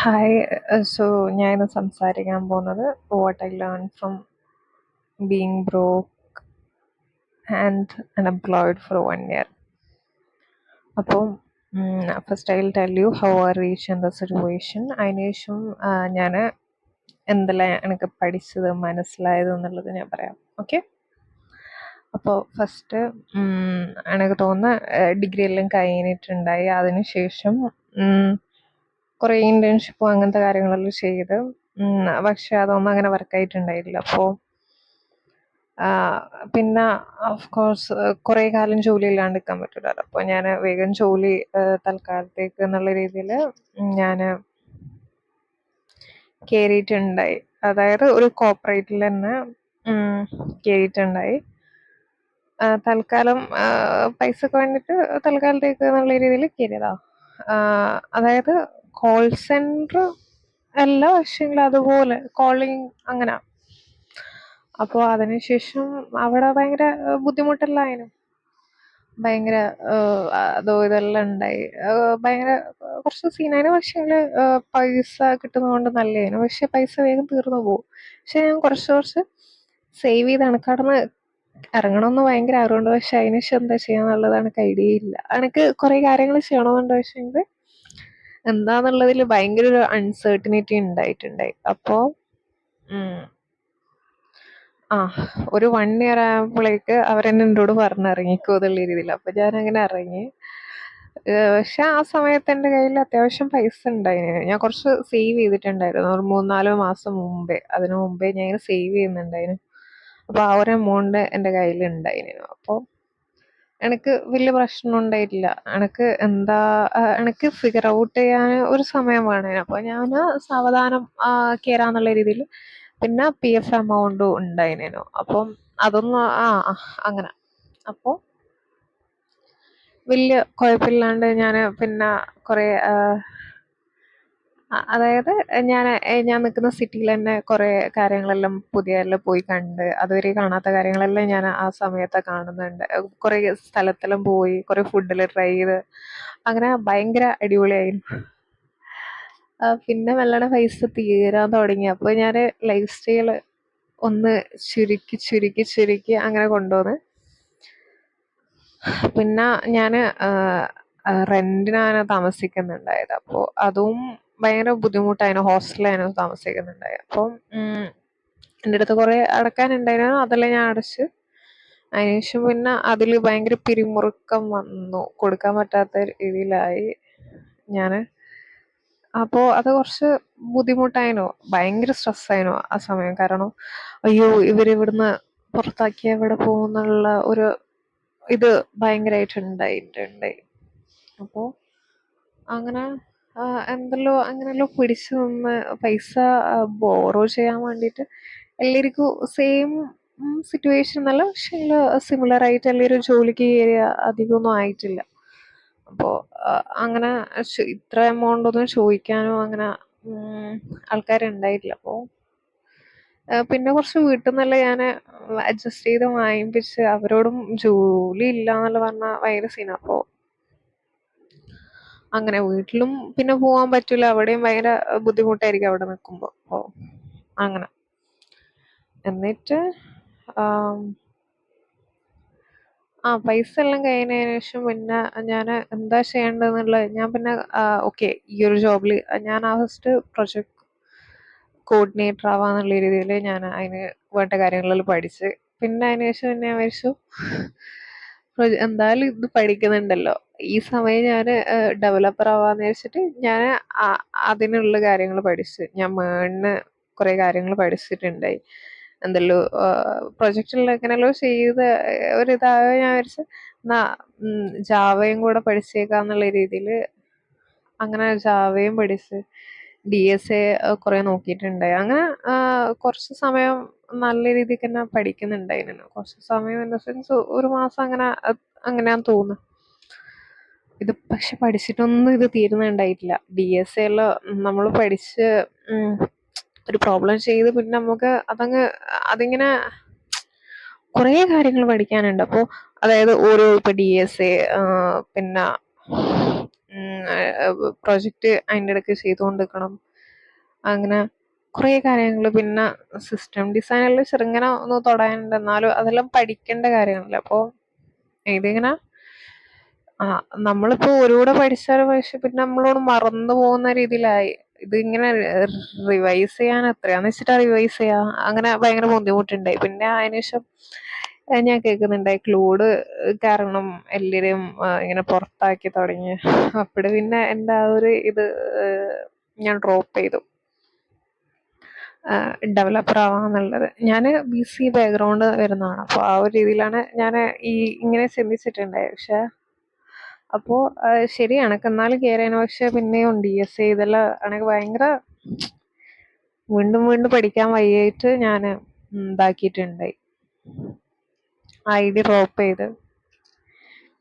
Hi. So ഞാൻ ഇന്ന് സംസാരിക്കാൻ പോകുന്നത് what I learn from being broke and unemployed for 1 year. അപ്പോൾ first I will tell you how I reach in the situation. അതിനുശേഷം ഞാൻ എന്തെല്ലാം എനിക്ക് പഠിച്ചത് മനസ്സിലായത് എന്നുള്ളത് ഞാൻ പറയാം. ഓക്കെ. അപ്പോൾ ഫസ്റ്റ് എനിക്ക് തോന്നുന്ന ഡിഗ്രി എല്ലാം കഴിഞ്ഞിട്ടുണ്ടായി. അതിനുശേഷം കുറേ ഇന്റേൺഷിപ്പും അങ്ങനത്തെ കാര്യങ്ങളെല്ലാം ചെയ്ത് പക്ഷെ അതൊന്നും അങ്ങനെ വർക്കായിട്ടുണ്ടായില്ല. അപ്പോൾ പിന്നെ ഓഫ് കോഴ്സ് കുറേ കാലം ജോലി ഇല്ലാണ്ട് നിൽക്കാൻ പറ്റില്ലല്ലോ. അപ്പോൾ ഞാൻ വേഗം ജോലി തൽക്കാലത്തേക്ക് എന്നുള്ള രീതിയിൽ ഞാൻ കയറിയിട്ടുണ്ടായി. അതായത് ഒരു കോർപ്പറേറ്റിൽ തന്നെ കയറിയിട്ടുണ്ടായി. തൽക്കാലം പൈസക്ക് വേണ്ടിയിട്ട് തൽക്കാലത്തേക്ക് എന്നുള്ള രീതിയിൽ കയറിയതാ. അതായത് കോൾ സെൻറ്റർ അല്ല, പക്ഷെങ്കിൽ അതുപോലെ കോളിങ് അങ്ങനെ. അപ്പോൾ അതിനുശേഷം അവിടെ ഭയങ്കര ബുദ്ധിമുട്ടെല്ലായിരുന്നു. ഭയങ്കര അതോ ഇതെല്ലാം ഉണ്ടായി. ഭയങ്കര കുറച്ച് സീനായിരുന്നു. പക്ഷേങ്കിൽ പൈസ കിട്ടുന്നതുകൊണ്ട് നല്ലതായിരുന്നു. പക്ഷെ പൈസ വേഗം തീർന്നു പോകും. പക്ഷെ ഞാൻ കുറച്ച് സേവ് ചെയ്ത് കടന്ന് ഇറങ്ങണമെന്ന് ഭയങ്കര ആഗ്രഹമുണ്ട്. പക്ഷെ അതിനുശേഷം എന്താ ചെയ്യാന്നുള്ളത് എനിക്ക് ഐഡിയ ഇല്ല. എനിക്ക് കുറേ കാര്യങ്ങൾ ചെയ്യണമെന്നുണ്ട്. പക്ഷേങ്കിൽ എന്താന്നുള്ളതിൽ ഭയങ്കര ഒരു അൺസർട്ടനിറ്റി ഉണ്ടായിട്ടുണ്ടായി. അപ്പോൾ ഒരു 1 year ആയപ്പോഴേക്ക് അവരെന്നെ എന്നോട് പറഞ്ഞിറങ്ങിക്കോ എന്നുള്ള രീതിയിൽ. അപ്പോൾ ഞാൻ അങ്ങനെ ഇറങ്ങി. പക്ഷെ ആ സമയത്ത് എൻ്റെ കയ്യിൽ അത്യാവശ്യം പൈസ ഉണ്ടായിരുന്നു. ഞാൻ കുറച്ച് സേവ് ചെയ്തിട്ടുണ്ടായിരുന്നു. ഒരു 3-4 മാസം മുമ്പേ. അതിനു മുമ്പേ ഞാൻ ഇങ്ങനെ സേവ് ചെയ്യുന്നുണ്ടായിരുന്നു. അപ്പോൾ ആ ഒരു എമൗണ്ട് എൻ്റെ കയ്യിൽ ഉണ്ടായിരുന്നു. അപ്പോൾ എനിക്ക് വലിയ പ്രശ്നം ഉണ്ടായിട്ടില്ല. എനിക്ക് ഫിഗർ ഔട്ട് ചെയ്യാൻ ഒരു സമയം വേണേനു. അപ്പോൾ ഞാൻ സാവധാനം കയറാന്നുള്ള രീതിയിൽ. പിന്നെ PF എമൗണ്ടും ഉണ്ടായിരുന്നു. അപ്പം അതൊന്നും അങ്ങനെ. അപ്പോൾ വലിയ കുഴപ്പമില്ലാണ്ട് ഞാൻ പിന്നെ കുറേ അതായത് ഞാൻ നിൽക്കുന്ന സിറ്റിയിൽ തന്നെ കുറേ കാര്യങ്ങളെല്ലാം പുതിയതെല്ലാം പോയി കണ്ട്, അതുവരെ കാണാത്ത കാര്യങ്ങളെല്ലാം ഞാൻ ആ സമയത്ത് കാണുന്നുണ്ട്. കുറേ സ്ഥലത്തെല്ലാം പോയി, കുറേ ഫുഡെല്ലാം ട്രൈ ചെയ്ത് അങ്ങനെ ഭയങ്കര അടിപൊളിയായിരുന്നു. പിന്നെ മെല്ലനെ പൈസ തീരാൻ തുടങ്ങി. അപ്പോൾ ഞാൻ ലൈഫ് സ്റ്റൈൽ ഒന്ന് ചുരുക്കി അങ്ങനെ കൊണ്ടുവന്ന്. പിന്നെ ഞാൻ റെന്റിനാണ് താമസിക്കുന്നുണ്ടായത്. അപ്പോൾ അതും ഭയങ്കര ബുദ്ധിമുട്ടായിരുന്നു. ഹോസ്റ്റലിലായിരുന്നു താമസിക്കുന്നുണ്ടായത്. അപ്പം എൻ്റെ അടുത്ത് കുറേ അടക്കാനുണ്ടായിരുന്നു. അതെല്ലാം ഞാൻ അടച്ച്. അതിനുശേഷം പിന്നെ അതിൽ ഭയങ്കര പിരിമുറുക്കം വന്നു. കൊടുക്കാൻ പറ്റാത്ത രീതിയിലായി ഞാൻ. അപ്പോൾ അത് കുറച്ച് ബുദ്ധിമുട്ടായിരുന്നു. ഭയങ്കര സ്ട്രെസ്സായിരുന്നു ആ സമയം. കാരണം അയ്യോ ഇവരിവിടുന്ന് പുറത്താക്കിയാൽ എവിടെ പോകുന്നുള്ള ഒരു ഇത് ഭയങ്കരമായിട്ടുണ്ടായിട്ടുണ്ട്. അപ്പോൾ അങ്ങനെ അങ്ങനെല്ലോ പിടിച്ചു നിന്ന് പൈസ ബോറോ ചെയ്യാൻ വേണ്ടിയിട്ട് എല്ലാവർക്കും സെയിം സിറ്റുവേഷൻ എന്നല്ല, പക്ഷേ സിമിലർ ആയിട്ട് എല്ലാവരും ജോലിക്ക് കയറിയ അധികമൊന്നും ആയിട്ടില്ല. അപ്പോൾ അങ്ങനെ ഇത്ര എമൗണ്ട് ഒന്നും ചോദിക്കാനോ അങ്ങനെ ആൾക്കാരുണ്ടായിട്ടില്ല. അപ്പോൾ പിന്നെ കുറച്ച് വീട്ടിൽ നിന്നെല്ലാം ഞാൻ അഡ്ജസ്റ്റ് ചെയ്ത് വാങ്ങിപ്പിച്ച്. അവരോടും ജോലി ഇല്ല എന്നല്ല പറഞ്ഞാൽ ഭയങ്കര സീന. അപ്പോൾ അങ്ങനെ വീട്ടിലും പിന്നെ പോകാൻ പറ്റില്ല. അവിടെയും ഭയങ്കര ബുദ്ധിമുട്ടായിരിക്കും അവിടെ നിൽക്കുമ്പോൾ. അപ്പോൾ അങ്ങനെ എന്നിട്ട് പൈസ എല്ലാം കഴിഞ്ഞതിന് ശേഷം പിന്നെ ഞാൻ എന്താ ചെയ്യേണ്ടതെന്നുള്ളത് ഞാൻ പിന്നെ ഓക്കെ ഈ ഒരു ജോബിൽ ഞാൻ ഫസ്റ്റ് പ്രൊജക്ട് കോർഡിനേറ്റർ ആവാന്നുള്ള രീതിയിൽ ഞാൻ അതിന് വേണ്ട കാര്യങ്ങളെല്ലാം പഠിച്ച്. പിന്നെ അതിന് ശേഷം പിന്നെ ഞാൻ വിചാരിച്ചു എന്തായാലും ഇത് പഠിക്കുന്നുണ്ടല്ലോ, ഈ സമയം ഞാൻ ഡെവലപ്പർ ആവാന്ന് വെച്ചിട്ട് ഞാൻ അതിനുള്ള കാര്യങ്ങൾ പഠിച്ച്. ഞാൻ മേണിന് കുറേ കാര്യങ്ങൾ പഠിച്ചിട്ടുണ്ടായി. എന്തല്ലോ പ്രൊജക്റ്റിൽ എങ്ങനെയല്ലോ ചെയ്ത് ഒരിതായ ഞാൻ വിചാരിച്ചു എന്നാ ജാവയും കൂടെ പഠിച്ചേക്കാന്നുള്ള രീതിയിൽ അങ്ങനെ ജാവയും പഠിച്ച് DSA കുറേ നോക്കിയിട്ടുണ്ടായി. അങ്ങനെ കുറച്ച് സമയം നല്ല രീതിക്ക് തന്നെ പഠിക്കുന്നുണ്ടായിരുന്നു. കുറച്ച് സമയം ഇൻ ദ സെൻസ് ഒരു മാസം അങ്ങനെയാന്ന് തോന്നുന്നു. ഇത് പക്ഷെ പഠിച്ചിട്ടൊന്നും ഇത് തീരുന്നുണ്ടായിട്ടില്ല. DSA എല്ലാം നമ്മൾ പഠിച്ച് ഒരു പ്രോബ്ലം ചെയ്ത് പിന്നെ നമുക്ക് അതിങ്ങനെ കുറേ കാര്യങ്ങൾ പഠിക്കാനുണ്ട്. അപ്പോൾ അതായത് ഓരോ ഇപ്പൊ DSA പിന്നെ പ്രൊജക്റ്റ് അതിൻ്റെ ഇടയ്ക്ക് ചെയ്തുകൊണ്ടിരിക്കണം. അങ്ങനെ കുറേ കാര്യങ്ങള്. പിന്നെ സിസ്റ്റം ഡിസൈനിൽ ചെറുങ്ങനെ ഒന്ന് തൊടാനുണ്ട്. എന്നാലും അതെല്ലാം പഠിക്കേണ്ട കാര്യങ്ങളല്ലേ. അപ്പോൾ ഇതിങ്ങനെ നമ്മളിപ്പോ ഒരുകൂടെ പഠിച്ചാലും പക്ഷെ പിന്നെ നമ്മളോട് മറന്നു പോകുന്ന രീതിയിലായി. ഇതിങ്ങനെ റിവൈസ് ചെയ്യാൻ എത്രയാന്ന് വെച്ചിട്ടാ റിവൈസ് ചെയ്യാ, അങ്ങനെ ഭയങ്കര ബുദ്ധിമുട്ടുണ്ടായി. പിന്നെ അതിനുശേഷം ഞാൻ കേൾക്കുന്നുണ്ടായി ക്ലൂഡ് കാരണം എല്ലാവരും ഇങ്ങനെ പുറത്താക്കി തുടങ്ങി. അപ്പഴ് പിന്നെ എൻ്റെ ആ ഒരു ഇത് ഞാൻ ഡ്രോപ്പ് ചെയ്തു, ഡെവലപ്പർ ആവാന്നുള്ളത്. ഞാൻ BCA ബാക്ക്ഗ്രൗണ്ട് വരുന്നതാണ്. അപ്പോൾ ആ ഒരു രീതിയിലാണ് ഞാൻ ഈ ഇങ്ങനെ ചിന്തിച്ചിട്ടുണ്ടായത്. പക്ഷെ അപ്പോൾ ശരിയാണ്, എന്നാലും കയറിയാണ്. പക്ഷെ പിന്നെയും DSA ഇതെല്ലാം എനിക്ക് ഭയങ്കര വീണ്ടും വീണ്ടും പഠിക്കാൻ വയ്യായിട്ട് ഞാൻ ഇതാക്കിയിട്ടുണ്ടായി, ID ഡ്രോപ്പ് ചെയ്ത്.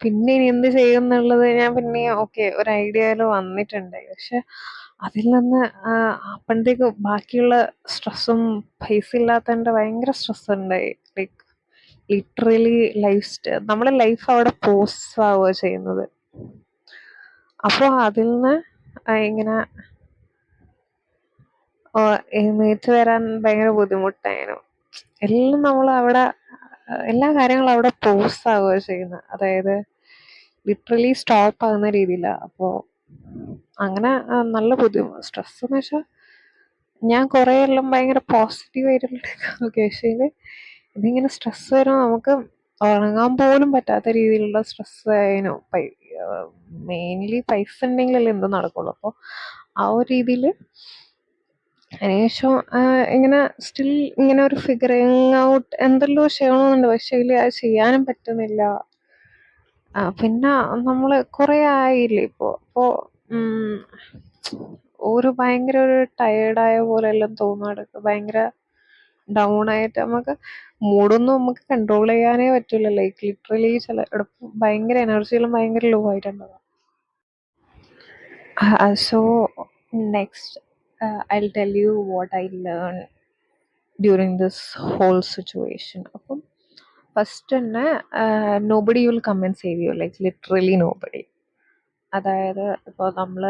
പിന്നെ ഇനി എന്ത് ചെയ്യും എന്നുള്ളത് ഞാൻ പിന്നെ ഓക്കെ ഒരു ഐഡിയയിൽ വന്നിട്ടുണ്ടായി. പക്ഷെ അതിൽ നിന്ന് അപ്പോഴത്തേക്ക് ബാക്കിയുള്ള സ്ട്രെസ്സും പൈസ ഇല്ലാത്തതിൻ്റെ ഭയങ്കര സ്ട്രെസ് ഉണ്ടായി. ലൈക്ക് ലിറ്ററലി നമ്മളെ ലൈഫ് അവിടെ പോസ് ആവുക ചെയ്യുന്നത്. അപ്പോൾ അതിൽ നിന്ന് ഇങ്ങനെ എഴുന്നേറ്റ് വരാൻ ഭയങ്കര ബുദ്ധിമുട്ടായിരുന്നു. എല്ലാം നമ്മൾ അവിടെ എല്ലാ കാര്യങ്ങളും അവിടെ പോസ് ആവുക ചെയ്യുന്നത്. അതായത് ലിറ്ററലി സ്റ്റോപ്പ് ആകുന്ന രീതിയിലാണ്. അപ്പോൾ അങ്ങനെ നല്ല സ്ട്രെസ് എന്ന് വെച്ചാൽ ഞാൻ കുറേ എല്ലാം ഭയങ്കര പോസിറ്റീവ് ആയിട്ടുള്ള കേസിൽ ഇതിങ്ങനെ സ്ട്രെസ് വരുമ്പോൾ നമുക്ക് ഉറങ്ങാൻ പോലും പറ്റാത്ത രീതിയിലുള്ള സ്ട്രെസ് ആയിരുന്നു. മെയിൻലി പൈസ ഉണ്ടെങ്കിലല്ലേ എന്തും നടക്കുള്ളൂ. അപ്പോൾ ആ ഒരു രീതിയിൽ അതിനുശേഷം ഇങ്ങനെ സ്റ്റിൽ ഇങ്ങനെ ഒരു ഫിഗറിങ് ഔട്ട് എന്തെല്ലോ ചെയ്യണമെന്നുണ്ട്. പക്ഷേ അത് ചെയ്യാനും പറ്റുന്നില്ല. പിന്നെ നമ്മൾ കുറേ ആയില്ലേ ഇപ്പോൾ. അപ്പോൾ ഒരു ഭയങ്കര ഒരു ടയേർഡായ പോലെ എല്ലാം തോന്നുക, ഭയങ്കര ഡൗൺ ആയിട്ട് നമുക്ക് മൂഡൊന്നും നമുക്ക് കൺട്രോൾ ചെയ്യാനേ പറ്റില്ല. ലൈക്ക് ലിറ്ററലി ചില ഭയങ്കര എനർജിയിലും ഭയങ്കര ലോ ആയിട്ടുണ്ടാവും. So next I'll tell you what I learned during this whole situation. അപ്പം ഫസ്റ്റ് തന്നെ nobody will come and save you, like literally nobody. അതായത് ഇപ്പോൾ നമ്മൾ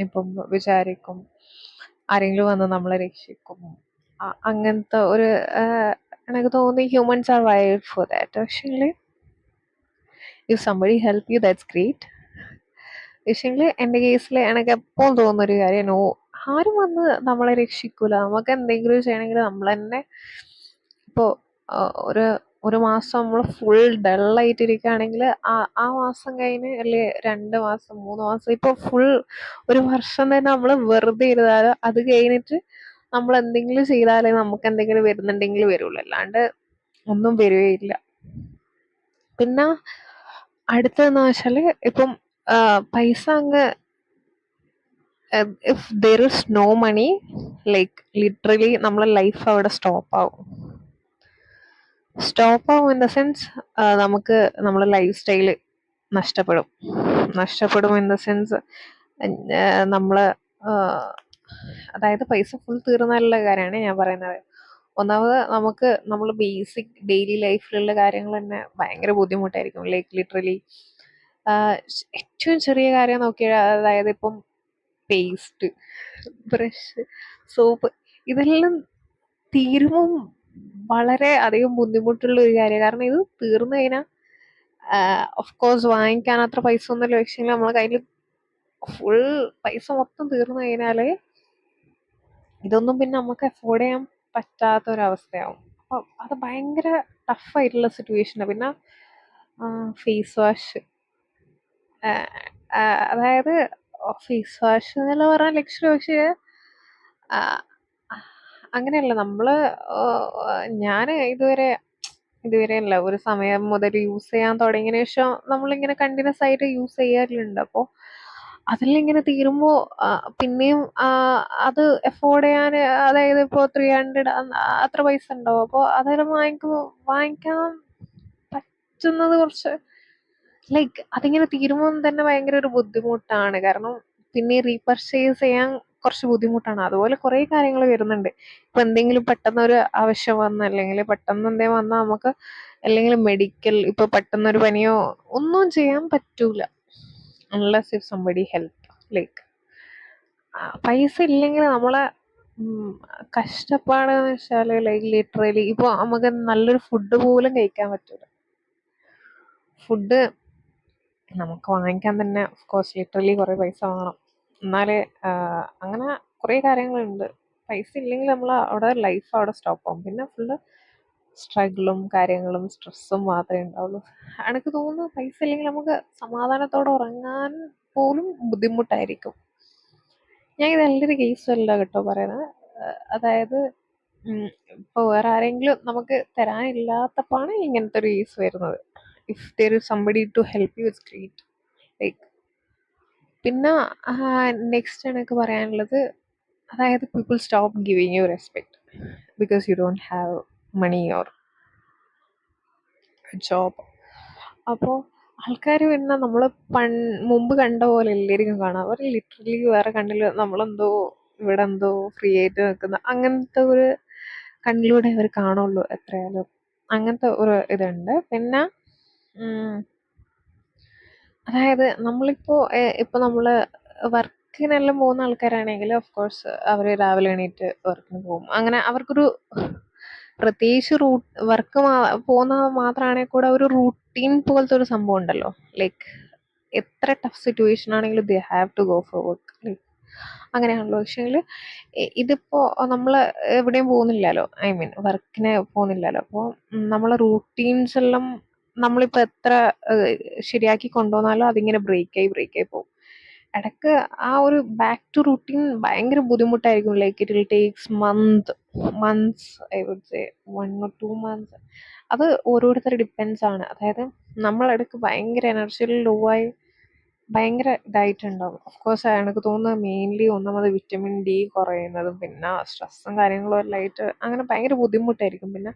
ഇപ്പം വിചാരിക്കും ആരെങ്കിലും വന്ന് നമ്മളെ രക്ഷിക്കും, അങ്ങനത്തെ ഒരു എനിക്ക് തോന്നി humans are wired for that. പക്ഷേങ്കിൽ if somebody help you that's great. പക്ഷേങ്കിൽ എൻ്റെ കേസിൽ എനിക്ക് എപ്പോഴും തോന്നുന്നൊരു കാര്യം, ആരും വന്ന് നമ്മളെ രക്ഷിക്കൂല. നമുക്ക് എന്തെങ്കിലും ചെയ്യണമെങ്കിൽ നമ്മൾ തന്നെ ഇപ്പോൾ ഒരു ഒരു മാസം നമ്മൾ ഫുൾ ഡള്ളായിട്ടിരിക്കുകയാണെങ്കിൽ ആ മാസം കഴിഞ്ഞ് അല്ലെ 2 മാസം 3 മാസം ഇപ്പോൾ ഫുൾ ഒരു വർഷം തന്നെ നമ്മൾ വെറുതെ ഇരുന്നാലും അത് കഴിഞ്ഞിട്ട് നമ്മൾ എന്തെങ്കിലും ചെയ്താലേ നമുക്ക് എന്തെങ്കിലും വരുന്നുണ്ടെങ്കിൽ വരുള്ളൂ, അല്ലാണ്ട് ഒന്നും വരികയില്ല. പിന്നെ അടുത്തതെന്ന് വെച്ചാൽ ഇപ്പം പൈസ അങ്ങ് if there is no money, like literally നമ്മളെ ലൈഫ് അവിടെ സ്റ്റോപ്പ് ആവും ഇൻ ദ സെൻസ് നമുക്ക് നമ്മളെ ലൈഫ് സ്റ്റൈല് നഷ്ടപ്പെടും ഇൻ ദ സെൻസ് നമ്മൾ അതായത് പൈസ ഫുൾ തീർന്നുള്ള കാര്യമാണ് ഞാൻ പറയുന്നത്. ഒന്നാമത് നമുക്ക് നമ്മൾ ബേസിക് ഡെയിലി ലൈഫിലുള്ള കാര്യങ്ങൾ തന്നെ ഭയങ്കര ബുദ്ധിമുട്ടായിരിക്കും. ലൈക്ക് ലിറ്ററലി ഏറ്റവും ചെറിയ കാര്യം നോക്കിയാൽ, അതായത് ഇപ്പം പേസ്റ്റ്, ബ്രഷ്, സോപ്പ്, ഇതെല്ലാം തീരുമ്പം വളരെ അധികം ബുദ്ധിമുട്ടുള്ള ഒരു കാര്യമാണ്. കാരണം ഇത് തീർന്നു കഴിഞ്ഞാൽ ഓഫ് കോഴ്സ് വാങ്ങിക്കാൻ അത്ര പൈസ ഒന്നുമില്ല. പക്ഷേ നമ്മളെ കയ്യിൽ ഫുൾ പൈസ മൊത്തം തീർന്നു കഴിഞ്ഞാൽ ഇതൊന്നും പിന്നെ നമുക്ക് അഫോർഡ് ചെയ്യാൻ പറ്റാത്തൊരവസ്ഥയാവും. അപ്പം അത് ഭയങ്കര ടഫായിട്ടുള്ള സിറ്റുവേഷനാണ്. പിന്നെ ഫേസ് വാഷ്, അതായത് ഫേസ് വാഷ് എന്നെല്ലാം പറഞ്ഞാൽ ലക്ഷ്യം. പക്ഷേ അങ്ങനെയല്ല, ഞാൻ ഇതുവരെ അല്ല, ഒരു സമയം മുതൽ യൂസ് ചെയ്യാൻ തുടങ്ങിയതിന് ശേഷം നമ്മളിങ്ങനെ കണ്ടിന്യൂസ് ആയിട്ട് യൂസ് ചെയ്യാറുണ്ട്. അപ്പോൾ അതെല്ലാം ഇങ്ങനെ തീരുമ്പോൾ പിന്നെയും അത് അഫോർഡ് ചെയ്യാൻ, അതായത് ഇപ്പോൾ 300 അത്ര പൈസ ഉണ്ടാവും. അപ്പോൾ അതെല്ലാം വാങ്ങിക്കാൻ പറ്റുന്നത് കുറച്ച് ലൈക്ക് അതിങ്ങനെ തീരുമ്പോൾ തന്നെ ഭയങ്കര ഒരു ബുദ്ധിമുട്ടാണ്. കാരണം പിന്നെ റീപർച്ചേസ് ചെയ്യാൻ കുറച്ച് ബുദ്ധിമുട്ടാണ്. അതുപോലെ കുറേ കാര്യങ്ങൾ വരുന്നുണ്ട്. ഇപ്പൊ എന്തെങ്കിലും പെട്ടെന്നൊരു ആവശ്യം വന്ന, അല്ലെങ്കിൽ പെട്ടെന്ന് എന്തെങ്കിലും വന്നാൽ നമുക്ക്, അല്ലെങ്കിൽ മെഡിക്കൽ, ഇപ്പൊ പെട്ടെന്നൊരു പനിയോ ഒന്നും ചെയ്യാൻ പറ്റൂല unless if somebody help. Like പൈസ ഇല്ലെങ്കിൽ നമ്മളെ ഉം, കഷ്ടപ്പാടെന്ന് വെച്ചാല് ലൈക്ക് ലിറ്ററലി ഇപ്പൊ നമുക്ക് നല്ലൊരു ഫുഡ് പോലും കഴിക്കാൻ പറ്റൂല. ഫുഡ് നമുക്ക് വാങ്ങിക്കാൻ തന്നെ ഓഫ് കോഴ്സ് ലിറ്ററലി കുറേ പൈസ വേണം. എന്നാലേ അങ്ങനെ കുറേ കാര്യങ്ങളുണ്ട്. പൈസ ഇല്ലെങ്കിൽ നമ്മൾ അവിടെ ലൈഫ് അവിടെ സ്റ്റോപ്പ് ആവും. പിന്നെ ഫുള്ള് സ്ട്രഗിളും കാര്യങ്ങളും സ്ട്രെസ്സും മാത്രമേ ഉണ്ടാവുള്ളൂ. എനിക്ക് തോന്നുന്നു പൈസ ഇല്ലെങ്കിൽ നമുക്ക് സമാധാനത്തോടെ ഉറങ്ങാൻ പോലും ബുദ്ധിമുട്ടായിരിക്കും. ഞാൻ ഇത് നല്ലൊരു കേസല്ല കേട്ടോ പറയുന്നത്. അതായത് ഇപ്പോൾ വേറെ ആരെങ്കിലും നമുക്ക് തരാനില്ലാത്തപ്പോഴാണ് ഇങ്ങനത്തെ ഒരു കേസ് വരുന്നത്. If there is somebody to help you it's great. Like പിന്നെ നെക്സ്റ്റ് എനിക്ക് പറയാനുള്ളത്, അതായത് people stop giving you respect because you don't have money or job. അപ്പോൾ ആൾക്കാർ പിന്നെ നമ്മൾ മുമ്പ് കണ്ട പോലെ എല്ലായിരിക്കും കാണാം. അവർ ലിറ്ററലി വേറെ കണ്ണിൽ നമ്മളെന്തോ ഇവിടെ എന്തോ ഫ്രീ ആയിട്ട് നിൽക്കുന്ന അങ്ങനത്തെ ഒരു കണ്ണിലൂടെ അവർ കാണുള്ളൂ എത്രയായാലും. അങ്ങനത്തെ ഒരു ഇതുണ്ട്. പിന്നെ അതായത് നമ്മളിപ്പോൾ ഇപ്പോൾ നമ്മൾ വർക്കിനെല്ലാം പോകുന്ന ആൾക്കാരാണെങ്കിൽ ഓഫ് കോഴ്സ് അവർ രാവിലെ എണീറ്റ് വർക്കിന് പോകും. അങ്ങനെ അവർക്കൊരു പ്രത്യേകിച്ച് വർക്ക് പോകുന്നത് മാത്രമാണെങ്കിൽ കൂടെ ഒരു റൂട്ടീൻ പോലത്തെ ഒരു സംഭവം ഉണ്ടല്ലോ. ലൈക്ക് എത്ര ടഫ് സിറ്റുവേഷൻ ആണെങ്കിലും they have to go for work. Like അങ്ങനെയാണല്ലോ. പക്ഷേങ്കിൽ ഇതിപ്പോൾ നമ്മൾ എവിടെയും പോകുന്നില്ലല്ലോ. ഐ മീൻ വർക്കിന് പോകുന്നില്ലല്ലോ. അപ്പോൾ നമ്മളെ റൂട്ടീൻസ് എല്ലാം നമ്മളിപ്പോൾ എത്ര ശരിയാക്കി കൊണ്ടുവന്നാലും അതിങ്ങനെ ബ്രേക്കായി പോകും. ഇടയ്ക്ക് ആ ഒരു ബാക്ക് ടു റുട്ടീൻ ഭയങ്കര ബുദ്ധിമുട്ടായിരിക്കും. Like it will takes months I would say 1 or 2 months. അത് ഓരോരുത്തർ ഡിപ്പെൻസ് ആണ്. അതായത് നമ്മളിടയ്ക്ക് ഭയങ്കര എനർജിയിൽ ലോ ആയി ഭയങ്കര ഇതായിട്ടുണ്ടാവും. ഓഫ് കോഴ്സ് എനിക്ക് തോന്നുന്നത് മെയിൻലി ഒന്നാമത് വിറ്റമിൻ ഡി കുറയുന്നതും പിന്നെ സ്ട്രെസ്സും കാര്യങ്ങളും എല്ലാം ആയിട്ട് അങ്ങനെ ഭയങ്കര ബുദ്ധിമുട്ടായിരിക്കും. പിന്നെ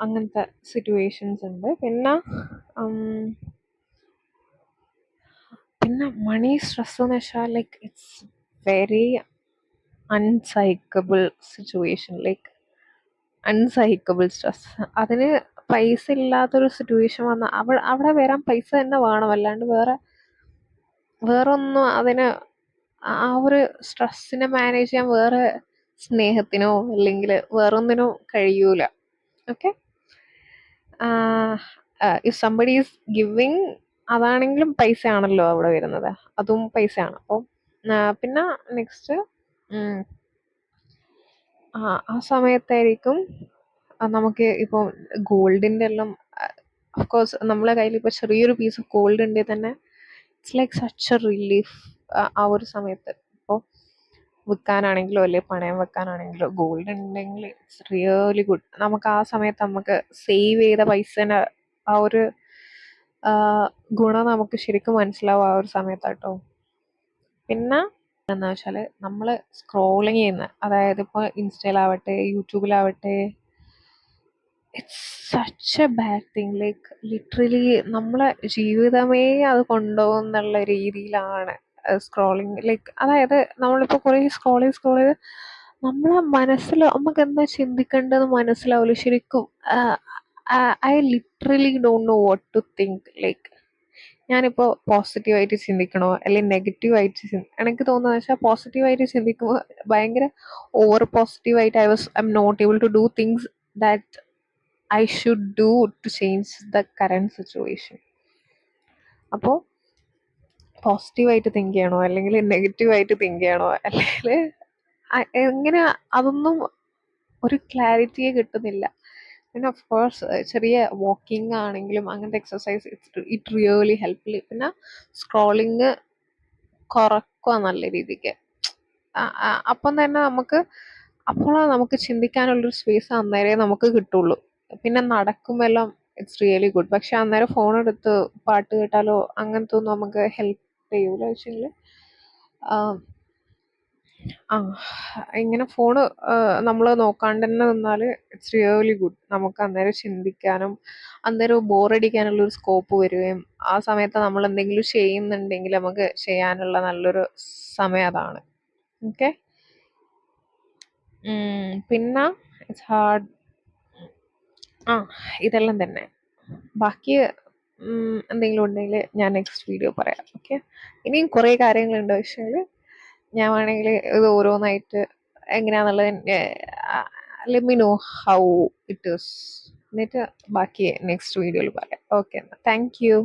അങ്ങനത്തെ സിറ്റുവേഷൻസ് ഉണ്ട്. പിന്നെ മണി സ്ട്രെസ് എന്ന് വെച്ചാൽ ലൈക്ക് ഇറ്റ്സ് വെരി അൺസൈക്കബിൾ സിറ്റുവേഷൻ. ലൈക്ക് അൺസഹിക്കബിൾ സ്ട്രെസ്. അതിന് പൈസ ഇല്ലാത്തൊരു സിറ്റുവേഷൻ വന്നാൽ അവിടെ വരാൻ പൈസ തന്നെ വേണം. അല്ലാണ്ട് വേറൊന്നും അതിന് ആ ഒരു സ്ട്രെസ്സിനെ മാനേജ് ചെയ്യാൻ വേറെ സ്നേഹത്തിനോ അല്ലെങ്കിൽ വേറൊന്നിനോ കഴിയൂല. Okay, if somebody is giving അതാണെങ്കിലും പൈസ ആണല്ലോ അവിടെ വരുന്നത്. അതും പൈസയാണ്. അപ്പോൾ പിന്നെ നെക്സ്റ്റ് ആ സമയത്തായിരിക്കും നമുക്ക് ഇപ്പോൾ ഗോൾഡിൻ്റെ എല്ലാം ഓഫ് കോഴ്സ് നമ്മളെ കയ്യിൽ ഇപ്പോൾ ചെറിയൊരു പീസ് ഓഫ് ഗോൾഡ് ഉണ്ടെങ്കിൽ തന്നെ it's like such A relief ആ ഒരു സമയത്ത്. ഇപ്പോൾ വിൽക്കാനാണെങ്കിലോ അല്ലെങ്കിൽ പണയം വെക്കാനാണെങ്കിലോ ഗോൾഡ് ഉണ്ടെങ്കിൽ ഇറ്റ്സ് റിയലി ഗുഡ്. നമുക്ക് ആ സമയത്ത് നമുക്ക് സേവ് ചെയ്ത പൈസേൻ്റെ ആ ഒരു ഗുണം നമുക്ക് ശരിക്കും മനസ്സിലാവും ആ ഒരു സമയത്താട്ടോ. പിന്നെ എന്താ വെച്ചാൽ നമ്മൾ സ്ക്രോളിങ് ചെയ്യുന്ന, അതായത് ഇപ്പോൾ ഇൻസ്റ്റയിലാവട്ടെ യൂട്യൂബിലാവട്ടെ, it's such a bad thing. Like literally നമ്മളെ ജീവിതമേ അത് കൊണ്ടുപോകും എന്നുള്ള രീതിയിലാണ് സ്ക്രോളിങ്. ലൈക്ക് അതായത് നമ്മളിപ്പോൾ കുറേ സ്ക്രോൾ ചെയ്ത് നമ്മളെ മനസ്സിൽ നമുക്ക് എന്താ ചിന്തിക്കേണ്ടത് മനസ്സിലാവില്ല ശരിക്കും. I literally don't know what to think. Like ഞാനിപ്പോൾ പോസിറ്റീവായിട്ട് ചിന്തിക്കണോ അല്ലെങ്കിൽ നെഗറ്റീവായിട്ട് എനിക്ക് തോന്നുന്നത് വെച്ചാൽ പോസിറ്റീവായിട്ട് ചിന്തിക്കുമ്പോൾ ഭയങ്കര ഓവർ പോസിറ്റീവായിട്ട് I am not able to do things that I should do to change the current situation. അപ്പോൾ പോസിറ്റീവായിട്ട് തിങ്ക് ചെയ്യണോ അല്ലെങ്കിൽ നെഗറ്റീവായിട്ട് തിങ്ക് ചെയ്യണോ അല്ലെങ്കിൽ എങ്ങനെ, അതൊന്നും ഒരു ക്ലാരിറ്റിയെ കിട്ടുന്നില്ല. പിന്നെ ഓഫ് കോഴ്സ് ചെറിയ വാക്കിംഗ് ആണെങ്കിലും അങ്ങനത്തെ എക്സസൈസ് ഇറ്റ് റിയലി ഹെൽപ്പ്. പിന്നെ സ്ക്രോളിങ് കുറക്കുക നല്ല രീതിക്ക്. അപ്പം തന്നെ അപ്പോഴാണ് നമുക്ക് ചിന്തിക്കാനുള്ളൊരു സ്പേസ് അന്നേരമേ നമുക്ക് കിട്ടുള്ളൂ. പിന്നെ നടക്കുമെല്ലാം ഇറ്റ്സ് റിയലി ഗുഡ്. പക്ഷെ അന്നേരം ഫോൺ എടുത്ത് പാട്ട് കേട്ടാലോ അങ്ങനത്തെ ഒന്നും നമുക്ക് ഹെൽപ്പ് ചെയ്യൂല. വെച്ചെങ്കിൽ ഇങ്ങനെ ഫോണ് നമ്മൾ നോക്കാണ്ട് തന്നെ നിന്നാൽ ഇറ്റ്സ് റിയലി ഗുഡ്. നമുക്ക് അന്നേരം ചിന്തിക്കാനും അന്നേരം ബോറടിക്കാനുള്ളൊരു സ്കോപ്പ് വരികയും ആ സമയത്ത് നമ്മൾ എന്തെങ്കിലും ചെയ്യുന്നുണ്ടെങ്കിൽ നമുക്ക് ചെയ്യാനുള്ള നല്ലൊരു സമയം അതാണ്. ഓക്കെ, പിന്നെ ഇറ്റ്സ് ഹാർഡ്. ഇതെല്ലാം തന്നെ. ബാക്കി എന്തെങ്കിലും ഉണ്ടെങ്കിൽ ഞാൻ നെക്സ്റ്റ് വീഡിയോ പറയാം. ഓക്കെ. ഇനിയും കുറേ കാര്യങ്ങളുണ്ട്. പക്ഷേ ഞാൻ വേണമെങ്കിൽ ഇത് ഓരോന്നായിട്ട് എങ്ങനെയാന്നുള്ളത് let me know how it is, എന്നിട്ട് ബാക്കി നെക്സ്റ്റ് വീഡിയോയിൽ പറയാം. Okay, thank U.